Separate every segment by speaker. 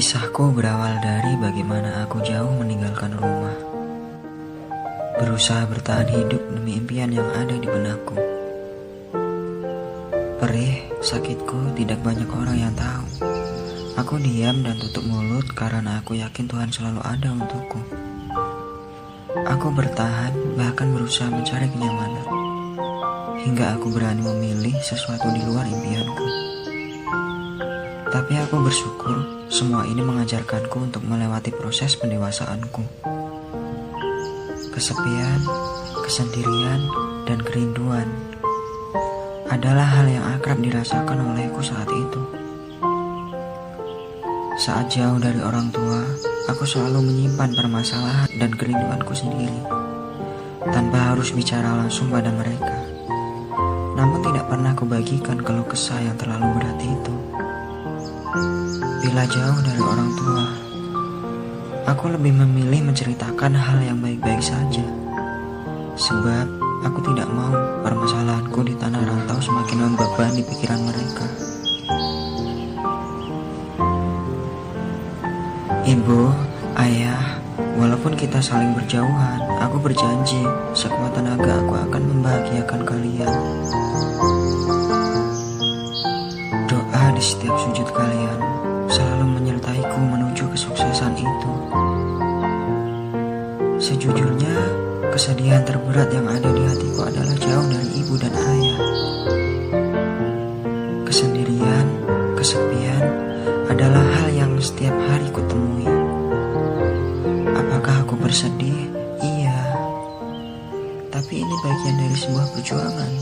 Speaker 1: Kisahku berawal dari bagaimana aku jauh meninggalkan rumah, berusaha bertahan hidup demi impian yang ada di benakku. Perih, sakitku tidak banyak orang yang tahu. Aku diam dan tutup mulut karena aku yakin Tuhan selalu ada untukku. Aku bertahan, bahkan berusaha mencari kenyamanan, hingga aku berani memilih sesuatu di luar impianku. Tapi aku bersyukur semua ini mengajarkanku untuk melewati proses pendewasaanku. Kesepian, kesendirian, dan kerinduan adalah hal yang akrab dirasakan olehku saat itu. Saat jauh dari orang tua, aku selalu menyimpan permasalahan dan kerinduanku sendiri, tanpa harus bicara langsung pada mereka. Namun tidak pernah kubagikan keluh kesah yang terlalu berat itu. Bila jauh dari orang tua, aku lebih memilih menceritakan hal yang baik-baik saja. Sebab aku tidak mau permasalahanku di tanah rantau semakin membebani pikiran mereka. Ibu, ayah, walaupun kita saling berjauhan, aku berjanji sekuat tenaga aku akan membahagiakan kalian. Doa di setiap sujud kalian selalu menyertaiku menuju kesuksesan itu. Sejujurnya, kesedihan terberat yang ada di hatiku adalah jauh dari ibu dan ayah. Kesendirian, kesepian adalah hal yang setiap hari kutemui. Apakah aku bersedih? Iya. Tapi ini bagian dari sebuah perjuangan.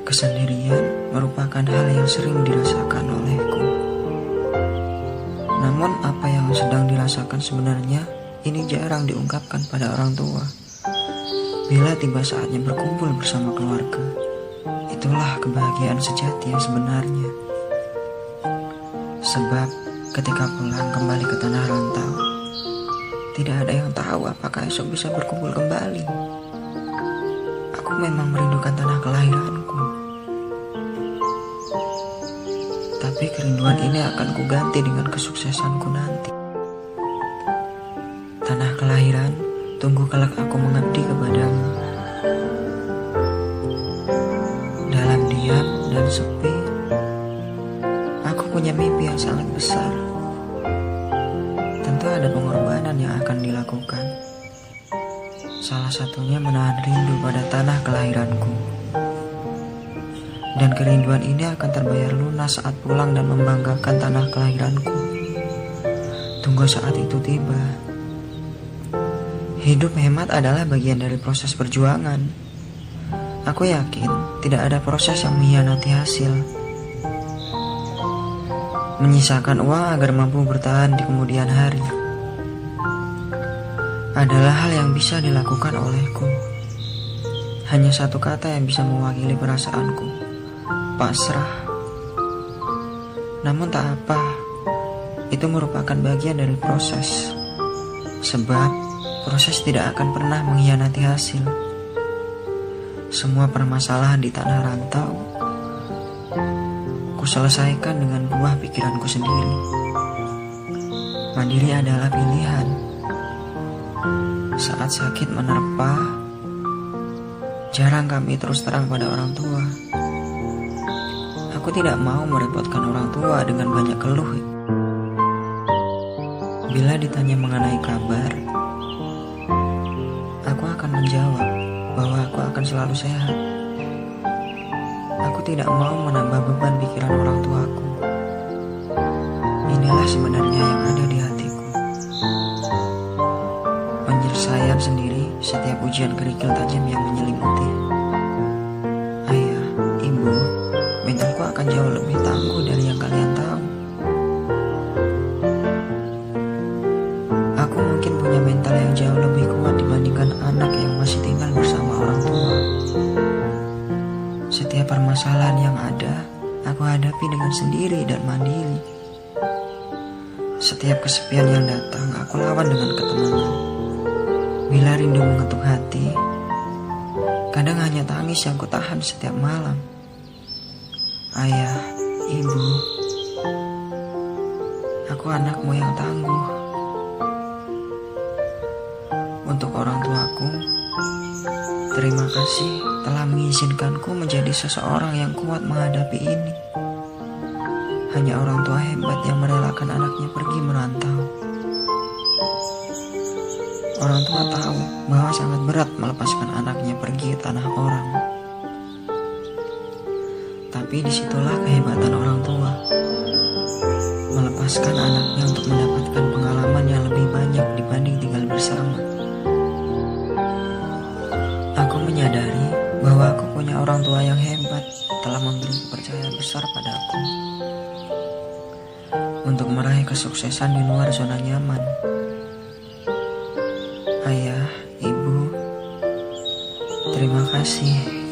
Speaker 1: Kesendirian merupakan hal yang sering dirasakan olehku. Namun apa yang sedang dirasakan sebenarnya ini jarang diungkapkan pada orang tua. Bila tiba saatnya berkumpul bersama keluarga, itulah kebahagiaan sejati yang sebenarnya. Sebab ketika pulang kembali ke tanah rantau, tidak ada yang tahu apakah esok bisa berkumpul kembali. Aku memang merindukan tanah kelahiranku. Tapi kerinduan ini akan kuganti dengan kesuksesanku nanti. Tanah kelahiran, tunggu kelak aku mengabdi kepadamu. Dalam diam dan sepi, aku punya mimpi yang sangat besar. Tentu ada pengorbanan yang akan dilakukan. Salah satunya menahan rindu pada tanah kelahiranku. Dan kerinduan ini akan terbayar lunas saat pulang dan membanggakan tanah kelahiranku. Tunggu saat itu tiba. Hidup hemat adalah bagian dari proses perjuangan. Aku yakin tidak ada proses yang mengkhianati hasil. Menyisakan uang agar mampu bertahan di kemudian hari adalah hal yang bisa dilakukan olehku. Hanya satu kata yang bisa mewakili perasaanku: pasrah. Namun tak apa, itu merupakan bagian dari proses. Sebab proses tidak akan pernah mengkhianati hasil. Semua permasalahan di tanah rantau ku selesaikan dengan buah pikiranku sendiri. Mandiri adalah pilihan. Saat sakit menerpa, jarang kami terus terang pada orang tua. Aku tidak mau merepotkan orang tua dengan banyak keluh. Bila ditanya mengenai kabar, aku akan menjawab bahwa aku akan selalu sehat. Aku tidak mau menambah beban pikiran orang tuaku. Inilah sebenarnya yang ada di hatiku. Penyelesaian sendiri setiap ujian kerikil tajam yang menyelimuti. Ayah, ibu, mentalku akan jauh lebih tangguh dari yang kalian tahu. Aku mungkin punya mental yang jauh lebih kuat dibandingkan anak yang masih tinggal bersama orang tua. Setiap permasalahan yang ada, aku hadapi dengan sendiri dan mandiri. Setiap kesepian yang datang, aku lawan dengan ketenangan. Bila rindu mengetuk hati, kadang hanya tangis yang kutahan setiap malam. Ayah, ibu, Aku anakmu yang tangguh. Untuk orang tuaku, terima kasih telah mengizinkanku menjadi seseorang yang kuat menghadapi ini. Hanya orang tua hebat yang merelakan anaknya pergi merantau. Orang tua tahu bahwa sangat berat melepaskan anaknya pergi ke tanah orang. Tapi disitulah kehebatan orang tua, melepaskan anaknya untuk mendapatkan pengalaman yang lebih banyak dibanding tinggal bersama. Aku menyadari bahwa aku punya orang tua yang hebat, telah memberi kepercayaan besar padaku untuk meraih kesuksesan di luar zona nyaman. Ayah, ibu, terima kasih